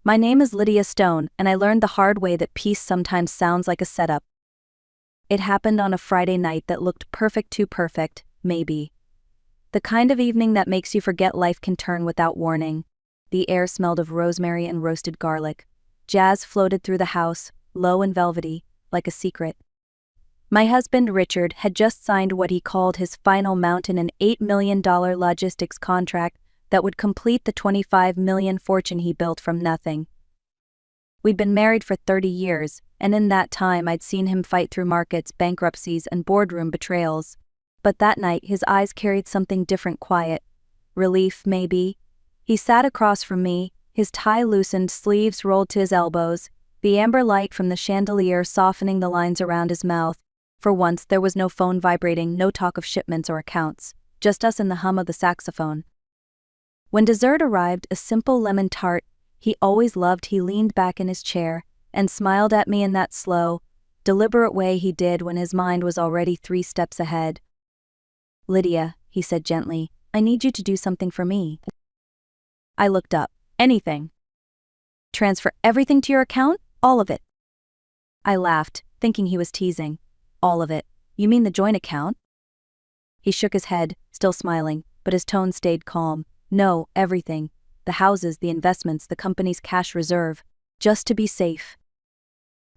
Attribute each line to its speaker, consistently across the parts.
Speaker 1: My name is Lydia Stone, and I learned the hard way that peace sometimes sounds like a setup. It happened on a Friday night that looked perfect, too perfect, maybe. The kind of evening that makes you forget life can turn without warning. The air smelled of rosemary and roasted garlic. Jazz floated through the house, low and velvety, like a secret. My husband, Richard, had just signed what he called his final mountain, an $8 million logistics contract that would complete the $25 million fortune he built from nothing. We'd been married for 30 years, and in that time I'd seen him fight through markets, bankruptcies, and boardroom betrayals. But that night his eyes carried something different, quiet. Relief, maybe. He sat across from me, his tie loosened, sleeves rolled to his elbows, the amber light from the chandelier softening the lines around his mouth. For once there was no phone vibrating, no talk of shipments or accounts, just us and the hum of the saxophone. When dessert arrived, a simple lemon tart he always loved, he leaned back in his chair and smiled at me in that slow, deliberate way he did when his mind was already 3 steps ahead. "Lydia," he said gently, "I need you to do something for me." I looked up. "Anything? Transfer everything to your account? All of it?" I laughed, thinking he was teasing. "All of it? You mean the joint account?" He shook his head, still smiling, but his tone stayed calm. "No, everything. The houses, the investments, the company's cash reserve. Just to be safe."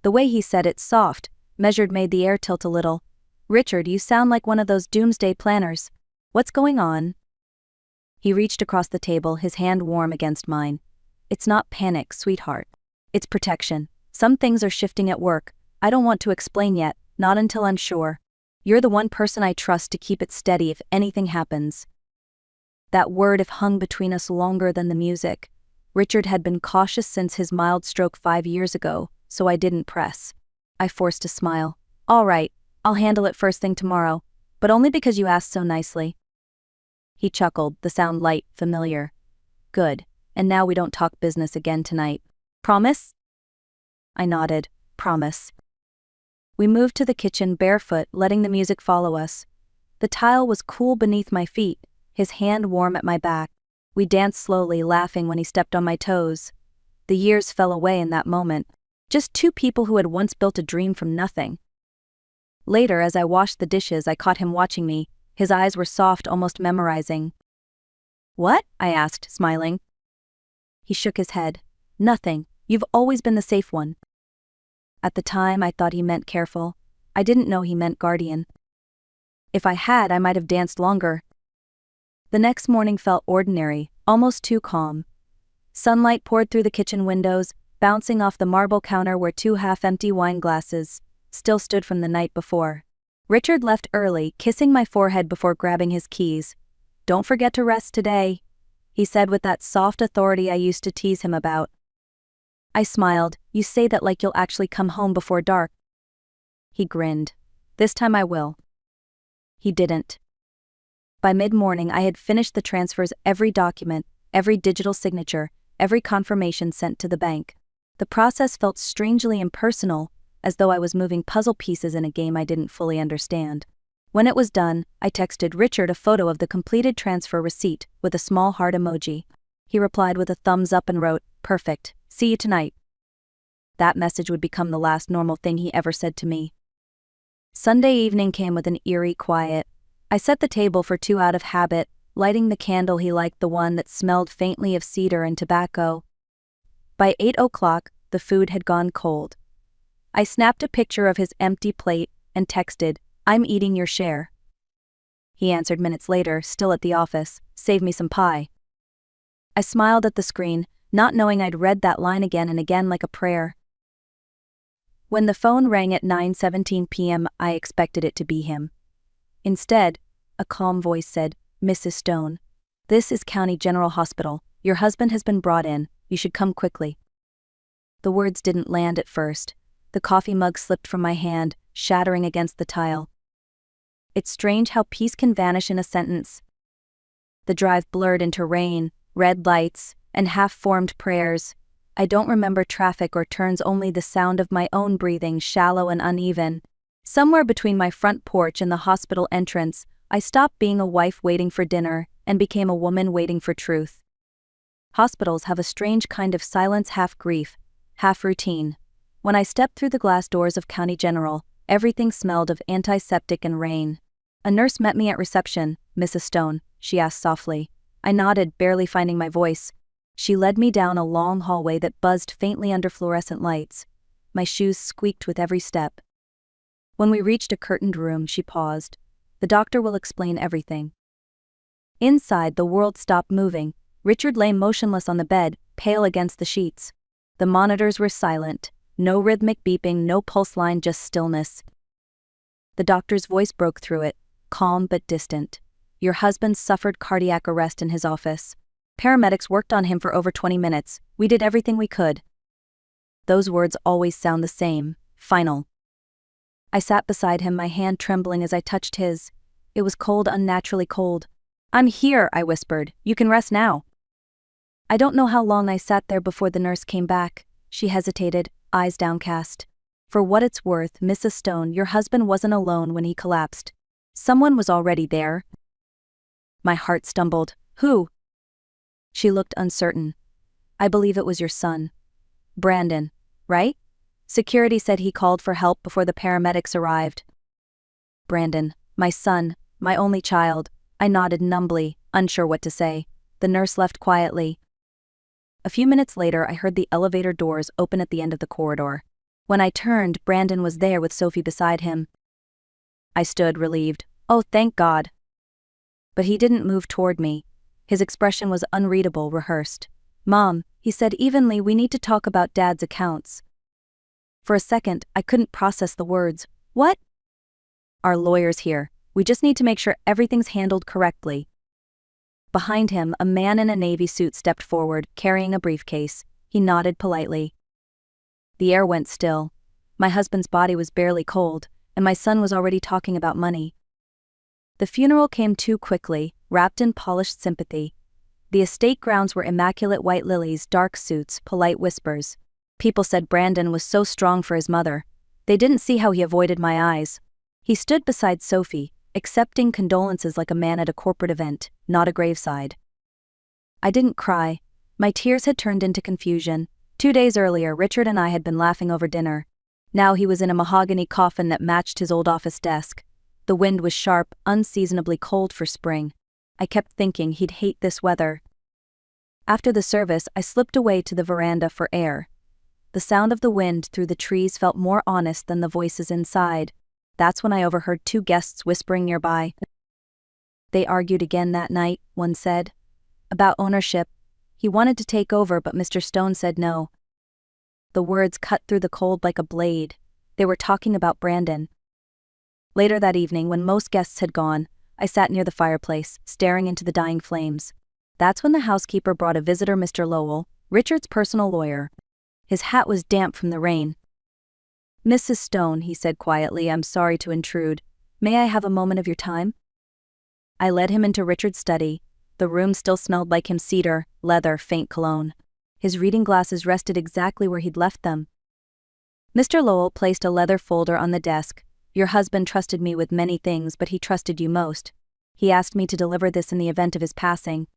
Speaker 1: The way he said it, soft, measured, made the air tilt a little. "Richard, you sound like one of those doomsday planners. What's going on?" He reached across the table, his hand warm against mine. "It's not panic, sweetheart. It's protection. Some things are shifting at work. I don't want to explain yet, not until I'm sure. You're the one person I trust to keep it steady if anything happens." That word "if" hung between us longer than the music. Richard had been cautious since his mild stroke 5 years ago, so I didn't press. I forced a smile. "All right, I'll handle it first thing tomorrow, but only because you asked so nicely." He chuckled, the sound light, familiar. "Good, and now we don't talk business again tonight. Promise?" I nodded. "Promise." We moved to the kitchen barefoot, letting the music follow us. The tile was cool beneath my feet, his hand warm at my back. We danced slowly, laughing when he stepped on my toes. The years fell away in that moment. Just 2 people who had once built a dream from nothing. Later, as I washed the dishes, I caught him watching me. His eyes were soft, almost memorizing. "What?" I asked, smiling. He shook his head. "Nothing. You've always been the safe one." At the time, I thought he meant careful. I didn't know he meant guardian. If I had, I might have danced longer. The next morning felt ordinary, almost too calm. Sunlight poured through the kitchen windows, bouncing off the marble counter where 2 half-empty wine glasses still stood from the night before. Richard left early, kissing my forehead before grabbing his keys. "Don't forget to rest today," he said with that soft authority I used to tease him about. I smiled. "You say that like you'll actually come home before dark." He grinned. "This time I will." He didn't. By mid-morning I had finished the transfers, every document, every digital signature, every confirmation sent to the bank. The process felt strangely impersonal, as though I was moving puzzle pieces in a game I didn't fully understand. When it was done, I texted Richard a photo of the completed transfer receipt with a small heart emoji. He replied with a thumbs up and wrote, "Perfect, see you tonight." That message would become the last normal thing he ever said to me. Sunday evening came with an eerie quiet. I set the table for 2 out of habit, lighting the candle he liked, the one that smelled faintly of cedar and tobacco. By 8 o'clock, the food had gone cold. I snapped a picture of his empty plate and texted, "I'm eating your share." He answered minutes later, still at the office, "Save me some pie." I smiled at the screen, not knowing I'd read that line again and again like a prayer. When the phone rang at 9:17 p.m., I expected it to be him. Instead, a calm voice said, "Mrs. Stone, this is County General Hospital. Your husband has been brought in. You should come quickly." The words didn't land at first. The coffee mug slipped from my hand, shattering against the tile. It's strange how peace can vanish in a sentence. The drive blurred into rain, red lights, and half-formed prayers. I don't remember traffic or turns, only the sound of my own breathing, shallow and uneven. Somewhere between my front porch and the hospital entrance, I stopped being a wife waiting for dinner and became a woman waiting for truth. Hospitals have a strange kind of silence, half grief, half routine. When I stepped through the glass doors of County General, everything smelled of antiseptic and rain. A nurse met me at reception. "Mrs. Stone?" she asked softly. I nodded, barely finding my voice. She led me down a long hallway that buzzed faintly under fluorescent lights. My shoes squeaked with every step. When we reached a curtained room, she paused. "The doctor will explain everything." Inside, the world stopped moving. Richard lay motionless on the bed, pale against the sheets. The monitors were silent. No rhythmic beeping, no pulse line, just stillness. The doctor's voice broke through it, calm but distant. "Your husband suffered cardiac arrest in his office. Paramedics worked on him for over 20 minutes. We did everything we could." Those words always sound the same, final. I sat beside him, my hand trembling as I touched his. It was cold, unnaturally cold. "I'm here," I whispered. "You can rest now." I don't know how long I sat there before the nurse came back. She hesitated, eyes downcast. "For what it's worth, Mrs. Stone, your husband wasn't alone when he collapsed. Someone was already there." My heart stumbled. "Who?" She looked uncertain. "I believe it was your son. Brandon, right? Security said he called for help before the paramedics arrived." "Brandon, my son, my only child." I nodded numbly, unsure what to say. The nurse left quietly. A few minutes later, I heard the elevator doors open at the end of the corridor. When I turned, Brandon was there with Sophie beside him. I stood, relieved. "Oh, thank God." But he didn't move toward me. His expression was unreadable, rehearsed. "Mom," he said evenly, "we need to talk about Dad's accounts." For a second, I couldn't process the words. "What?" "Our lawyer's here. We just need to make sure everything's handled correctly." Behind him, a man in a navy suit stepped forward, carrying a briefcase. He nodded politely. The air went still. My husband's body was barely cold, and my son was already talking about money. The funeral came too quickly, wrapped in polished sympathy. The estate grounds were immaculate white lilies, dark suits, polite whispers. People said Brandon was so strong for his mother. They didn't see how he avoided my eyes. He stood beside Sophie, accepting condolences like a man at a corporate event, not a graveside. I didn't cry. My tears had turned into confusion. 2 days earlier, Richard and I had been laughing over dinner. Now he was in a mahogany coffin that matched his old office desk. The wind was sharp, unseasonably cold for spring. I kept thinking he'd hate this weather. After the service, I slipped away to the veranda for air. The sound of the wind through the trees felt more honest than the voices inside. That's when I overheard 2 guests whispering nearby. "They argued again that night," one said. "About ownership. He wanted to take over, but Mr. Stone said no." The words cut through the cold like a blade. They were talking about Brandon. Later that evening, when most guests had gone, I sat near the fireplace, staring into the dying flames. That's when the housekeeper brought a visitor, Mr. Lowell, Richard's personal lawyer. His hat was damp from the rain. "Mrs. Stone," he said quietly, "I'm sorry to intrude. May I have a moment of your time?" I led him into Richard's study. The room still smelled like him, cedar, leather, faint cologne. His reading glasses rested exactly where he'd left them. Mr. Lowell placed a leather folder on the desk. "Your husband trusted me with many things, but he trusted you most. He asked me to deliver this in the event of his passing."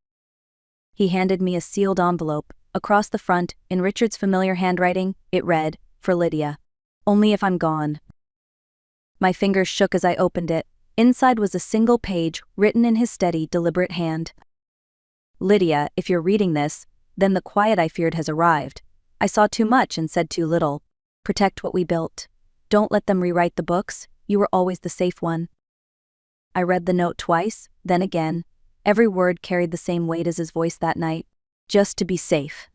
Speaker 1: He handed me a sealed envelope. Across the front, in Richard's familiar handwriting, it read, "For Lydia. Only if I'm gone." My fingers shook as I opened it. Inside was a single page, written in his steady, deliberate hand. "Lydia, if you're reading this, then the quiet I feared has arrived. I saw too much and said too little. Protect what we built. Don't let them rewrite the books. You were always the safe one." I read the note twice, then again. Every word carried the same weight as his voice that night. Just to be safe.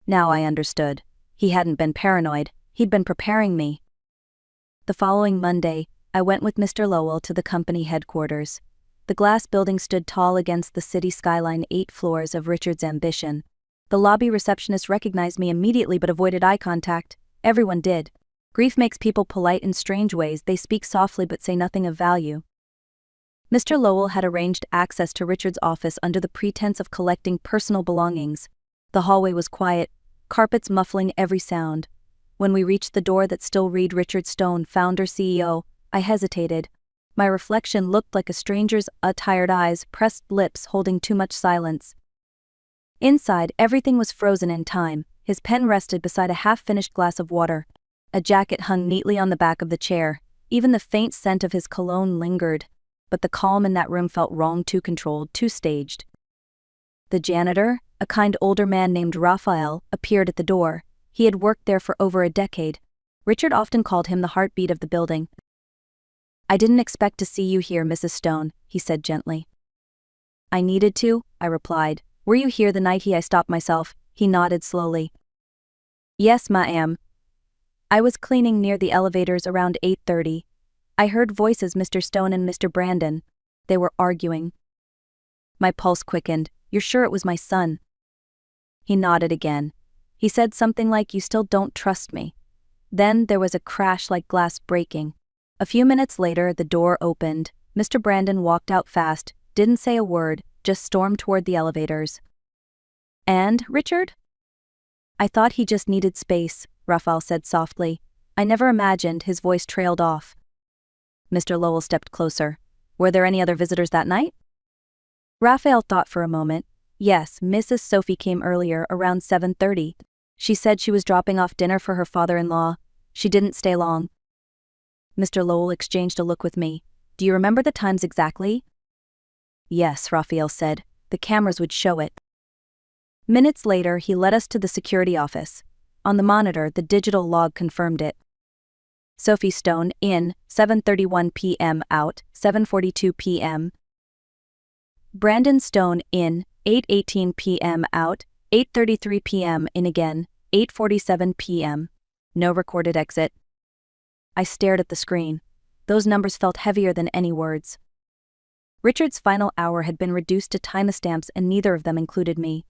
Speaker 1: Now I understood. He hadn't been paranoid. He'd been preparing me. The following Monday, I went with Mr. Lowell to the company headquarters. The glass building stood tall against the city skyline, 8 floors of Richard's ambition. The lobby receptionist recognized me immediately but avoided eye contact. Everyone did. Grief makes people polite in strange ways. They speak softly but say nothing of value. Mr. Lowell had arranged access to Richard's office under the pretense of collecting personal belongings. The hallway was quiet, carpets muffling every sound. When we reached the door that still read Richard Stone, founder CEO, I hesitated. My reflection looked like a stranger's tired eyes, pressed lips holding too much silence. Inside, everything was frozen in time. His pen rested beside a half-finished glass of water. A jacket hung neatly on the back of the chair. Even the faint scent of his cologne lingered. But the calm in that room felt wrong, too controlled, too staged. The janitor, a kind older man named Raphael, appeared at the door. He had worked there for over a decade. Richard often called him the heartbeat of the building. "I didn't expect to see you here, Mrs. Stone," he said gently. "I needed to," I replied. "Were you here the night I stopped myself?" He nodded slowly. "Yes, ma'am. I was cleaning near the elevators around 8:30. I heard voices, Mr. Stone and Mr. Brandon. They were arguing." My pulse quickened. "You're sure it was my son?" He nodded again. He said something like, "You still don't trust me." Then there was a crash like glass breaking. A few minutes later, the door opened. Mr. Brandon walked out fast, didn't say a word, just stormed toward the elevators. "And, Richard?" "I thought he just needed space," Raphael said softly. "I never imagined," his voice trailed off. Mr. Lowell stepped closer. "Were there any other visitors that night?" Raphael thought for a moment. "Yes, Mrs. Sophie came earlier, around 7:30. She said she was dropping off dinner for her father-in-law. She didn't stay long." Mr. Lowell exchanged a look with me. "Do you remember the times exactly?" "Yes," Raphael said. "The cameras would show it." Minutes later, he led us to the security office. On the monitor, the digital log confirmed it. Sophie Stone, in, 7:31 p.m. out, 7:42 p.m. Brandon Stone, in, 8:18 p.m. out, 8:33 p.m. in again, 8:47 p.m. No recorded exit. I stared at the screen. Those numbers felt heavier than any words. Richard's final hour had been reduced to timestamps, and neither of them included me.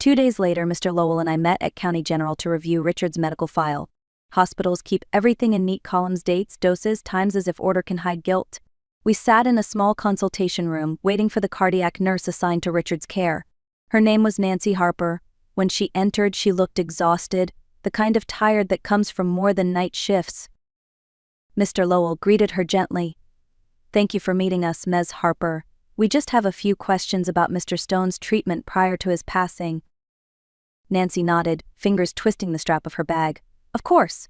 Speaker 1: 2 days later, Mr. Lowell and I met at County General to review Richard's medical file. Hospitals keep everything in neat columns: dates, doses, times, as if order can hide guilt. We sat in a small consultation room, waiting for the cardiac nurse assigned to Richard's care. Her name was Nancy Harper. When she entered, she looked exhausted, the kind of tired that comes from more than night shifts. Mr. Lowell greeted her gently. "Thank you for meeting us, Ms. Harper. We just have a few questions about Mr. Stone's treatment prior to his passing." Nancy nodded, fingers twisting the strap of her bag. "Of course."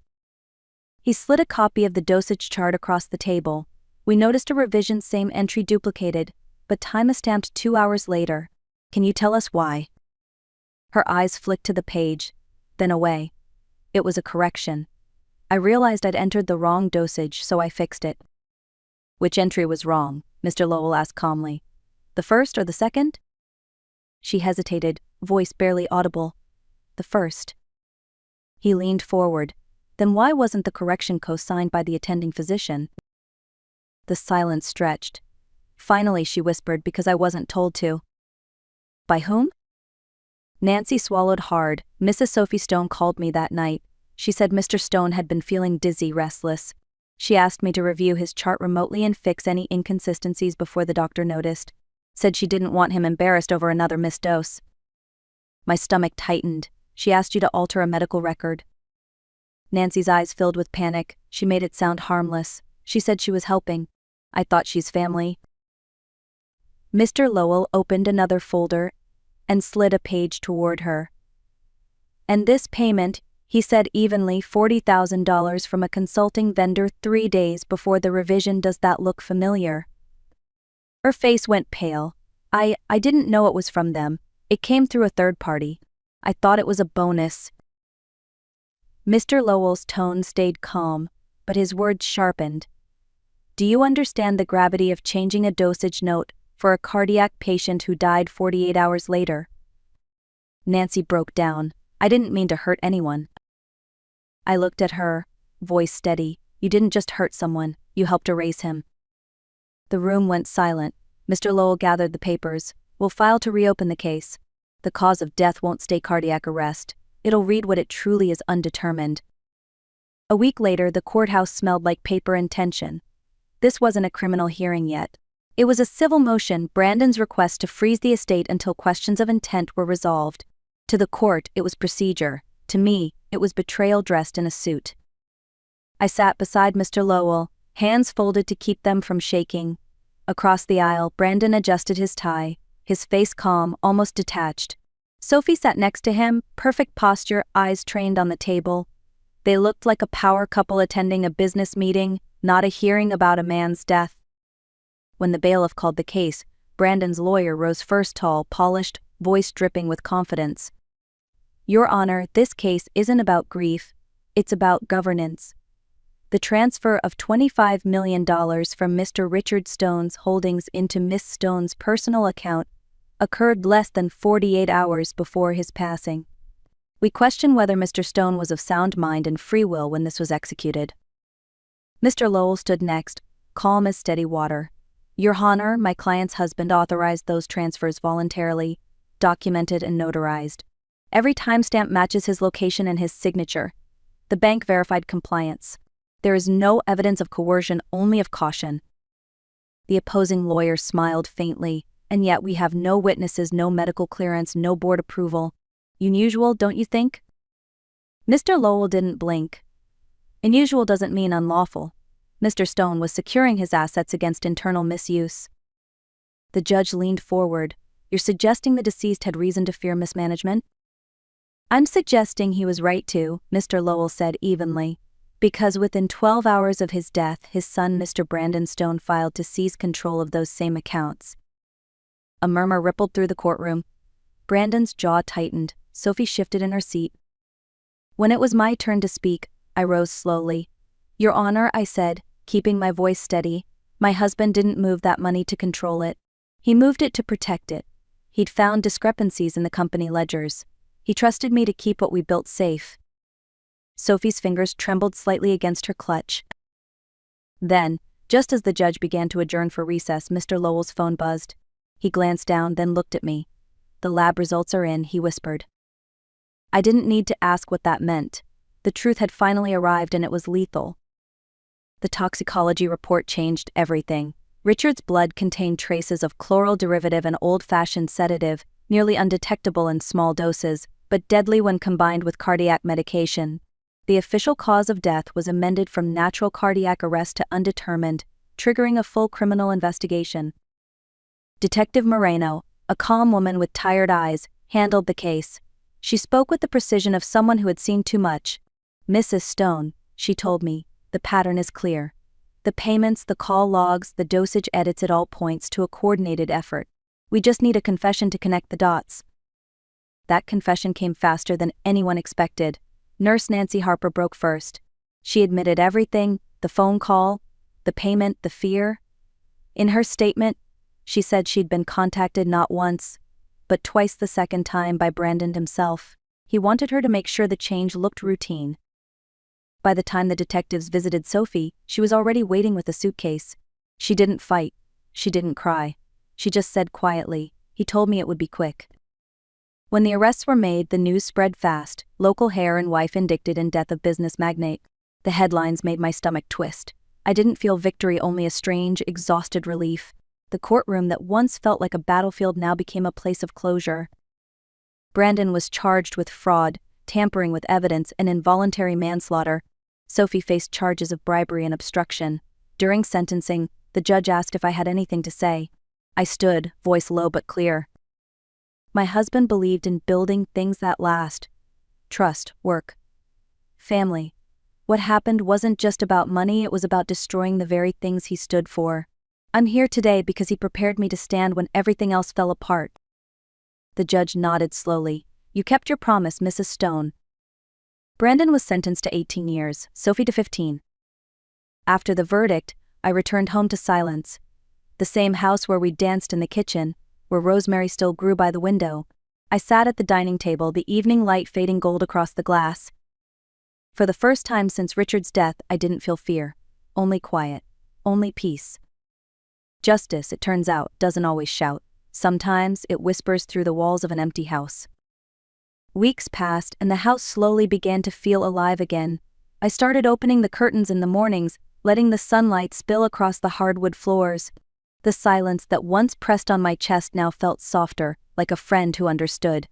Speaker 1: He slid a copy of the dosage chart across the table. We noticed a revision, same entry duplicated, but time-stamped 2 hours later. "Can you tell us why?" Her eyes flicked to the page, then away. It was a correction. I realized I'd entered the wrong dosage, so I fixed it. "Which entry was wrong?" Mr. Lowell asked calmly. "The first or the second?" She hesitated, voice barely audible. "The first." He leaned forward. "Then why wasn't the correction co-signed by the attending physician?" The silence stretched. Finally she whispered, "Because I wasn't told to." "By whom?" Nancy swallowed hard. "Mrs. Sophie Stone called me that night. She said Mr. Stone had been feeling dizzy, restless. She asked me to review his chart remotely and fix any inconsistencies before the doctor noticed. Said she didn't want him embarrassed over another missed dose." My stomach tightened. "She asked you to alter a medical record?" Nancy's eyes filled with panic. She made it sound harmless. She said she was helping. "I thought she's family." Mr. Lowell opened another folder and slid a page toward her. "And this payment," he said evenly, $40,000 from a consulting vendor 3 days before the revision. "Does that look familiar?" Her face went pale. I didn't know it was from them. It came through a third party. I thought it was a bonus." Mr. Lowell's tone stayed calm, but his words sharpened. "Do you understand the gravity of changing a dosage note for a cardiac patient who died 48 hours later?" Nancy broke down. "I didn't mean to hurt anyone." I looked at her, voice steady. "You didn't just hurt someone, you helped erase him." The room went silent. Mr. Lowell gathered the papers. "We'll file to reopen the case. The cause of death won't stay cardiac arrest. It'll read what it truly is, undetermined." A week later, the courthouse smelled like paper and tension. This wasn't a criminal hearing yet. It was a civil motion, Brandon's request to freeze the estate until questions of intent were resolved. To the court, it was procedure. To me, it was betrayal dressed in a suit. I sat beside Mr. Lowell, hands folded to keep them from shaking. Across the aisle, Brandon adjusted his tie, his face calm, almost detached. Sophie sat next to him, perfect posture, eyes trained on the table. They looked like a power couple attending a business meeting, not a hearing about a man's death. When the bailiff called the case, Brandon's lawyer rose first, tall, polished, voice dripping with confidence. "Your Honor, this case isn't about grief, it's about governance. The transfer of $25 million from Mr. Richard Stone's holdings into Miss Stone's personal account occurred less than 48 hours before his passing. We question whether Mr. Stone was of sound mind and free will when this was executed." Mr. Lowell stood next, calm as steady water. "Your Honor, my client's husband authorized those transfers voluntarily, documented and notarized. Every timestamp matches his location and his signature. The bank verified compliance. There is no evidence of coercion, only of caution." The opposing lawyer smiled faintly. "And yet we have no witnesses, no medical clearance, no board approval. Unusual, don't you think?" Mr. Lowell didn't blink. Unusual doesn't mean unlawful. Mr. Stone was securing his assets against internal misuse. The judge leaned forward. "You're suggesting the deceased had reason to fear mismanagement?" "I'm suggesting he was right to," Mr. Lowell said evenly, "because within 12 hours of his death, his son, Mr. Brandon Stone, filed to seize control of those same accounts." A murmur rippled through the courtroom. Brandon's jaw tightened. Sophie shifted in her seat. When it was my turn to speak, I rose slowly. "Your Honor," I said, keeping my voice steady, "my husband didn't move that money to control it. He moved it to protect it. He'd found discrepancies in the company ledgers. He trusted me to keep what we built safe." Sophie's fingers trembled slightly against her clutch. Then, just as the judge began to adjourn for recess, Mr. Lowell's phone buzzed. He glanced down, then looked at me. "The lab results are in," he whispered. I didn't need to ask what that meant. The truth had finally arrived, and it was lethal. The toxicology report changed everything. Richard's blood contained traces of chloral derivative, an old-fashioned sedative, nearly undetectable in small doses, but deadly when combined with cardiac medication. The official cause of death was amended from natural cardiac arrest to undetermined, triggering a full criminal investigation. Detective Moreno, a calm woman with tired eyes, handled the case. She spoke with the precision of someone who had seen too much. "Mrs. Stone," she told me, "the pattern is clear. The payments, the call logs, the dosage edits, it all points to a coordinated effort. We just need a confession to connect the dots." That confession came faster than anyone expected. Nurse Nancy Harper broke first. She admitted everything: the phone call, the payment, the fear. In her statement, she said she'd been contacted not once, but twice, the second time by Brandon himself. He wanted her to make sure the change looked routine. By the time the detectives visited Sophie, she was already waiting with a suitcase. She didn't fight. She didn't cry. She just said quietly, "He told me it would be quick." When the arrests were made, the news spread fast. Local hair and wife indicted in death of business magnate. The headlines made my stomach twist. I didn't feel victory, only a strange, exhausted relief. The courtroom that once felt like a battlefield now became a place of closure. Brandon was charged with fraud, tampering with evidence, and involuntary manslaughter. Sophie faced charges of bribery and obstruction. During sentencing, the judge asked if I had anything to say. I stood, voice low but clear. My husband believed in building things that last. Trust, work, family. What happened wasn't just about money, it was about destroying the very things he stood for. I'm here today because he prepared me to stand when everything else fell apart. The judge nodded slowly. "You kept your promise, Mrs. Stone." Brandon was sentenced to 18 years, Sophie to 15. After the verdict, I returned home to silence. The same house where we danced in the kitchen, where rosemary still grew by the window. I sat at the dining table, the evening light fading gold across the glass. For the first time since Richard's death, I didn't feel fear. Only quiet. Only peace. Justice, it turns out, doesn't always shout. Sometimes it whispers through the walls of an empty house. Weeks passed, and the house slowly began to feel alive again. I started opening the curtains in the mornings, letting the sunlight spill across the hardwood floors. The silence that once pressed on my chest now felt softer, like a friend who understood.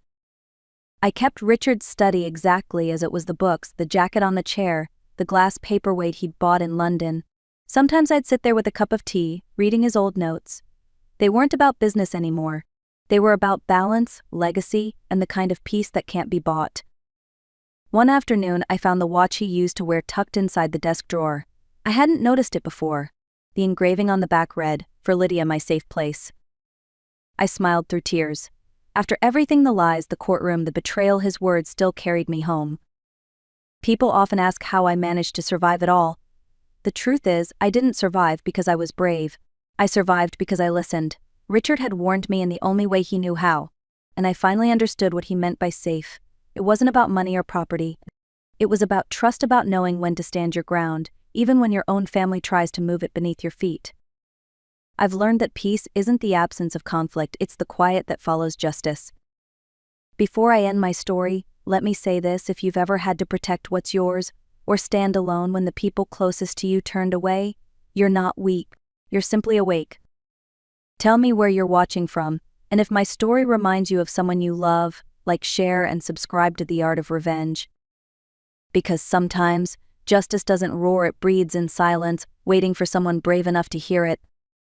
Speaker 1: I kept Richard's study exactly as it was: the books, the jacket on the chair, the glass paperweight he'd bought in London. Sometimes I'd sit there with a cup of tea, reading his old notes. They weren't about business anymore. They were about balance, legacy, and the kind of peace that can't be bought. One afternoon, I found the watch he used to wear tucked inside the desk drawer. I hadn't noticed it before. The engraving on the back read, "For Lydia, my safe place." I smiled through tears. After everything, the lies, the courtroom, the betrayal, his words still carried me home. People often ask how I managed to survive it all. The truth is, I didn't survive because I was brave. I survived because I listened. Richard had warned me in the only way he knew how, and I finally understood what he meant by safe. It wasn't about money or property. It was about trust, about knowing when to stand your ground, even when your own family tries to move it beneath your feet. I've learned that peace isn't the absence of conflict, it's the quiet that follows justice. Before I end my story, let me say this: if you've ever had to protect what's yours, or stand alone when the people closest to you turned away, you're not weak, you're simply awake. Tell me where you're watching from, and if my story reminds you of someone you love, like, share, and subscribe to The Art of Revenge. Because sometimes, justice doesn't roar, it breathes in silence, waiting for someone brave enough to hear it.